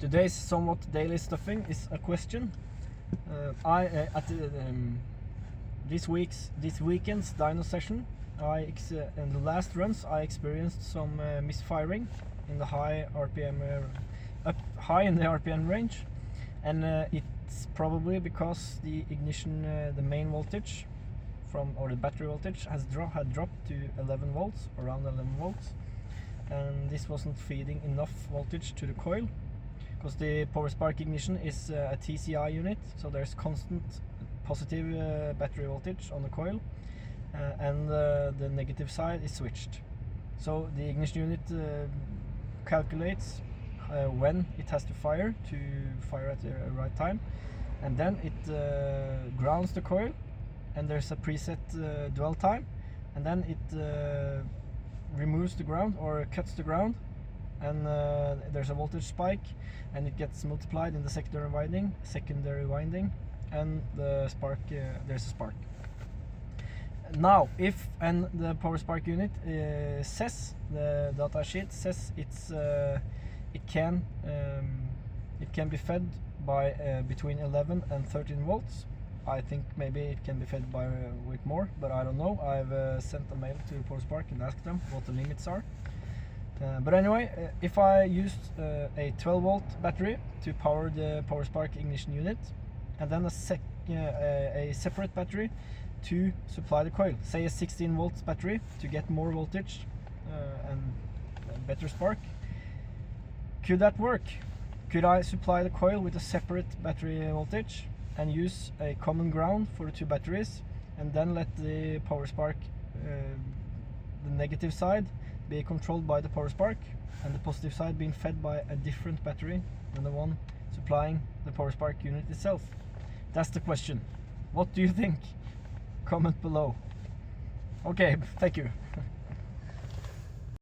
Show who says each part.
Speaker 1: Today's somewhat daily stuffing is a question. This weekend's dyno session, in the last runs I experienced some misfiring in the high RPM, high in the RPM range, and it's probably because the ignition, the main voltage or the battery voltage had dropped to 11 volts, around 11 volts, and this wasn't feeding enough voltage to the coil, because the power spark ignition is a TCI unit, so there's constant positive battery voltage on the coil, and the negative side is switched. So the ignition unit calculates when it has to fire at the right time, and then it grounds the coil, and there's a preset dwell time, and then it removes the ground or cuts the ground, and there's a voltage spike, and it gets multiplied in the secondary winding, and the spark, there's a spark. Now, and the power spark unit says, the data sheet says it can be fed by between 11 and 13 volts. I think maybe it can be fed by with more, but I don't know. I've sent a mail to Power Spark and asked them what the limits are. But anyway, if I used a 12 volt battery to power the Power Spark ignition unit, and then a separate battery to supply the coil, say a 16 volts battery to get more voltage and better spark, could that work? Could I supply the coil with a separate battery voltage and use a common ground for the two batteries, and then let the power spark, the negative side, be controlled by the power spark, and the positive side being fed by a different battery than the one supplying the power spark unit itself? That's the question. What do you think? Comment below. Okay, thank you.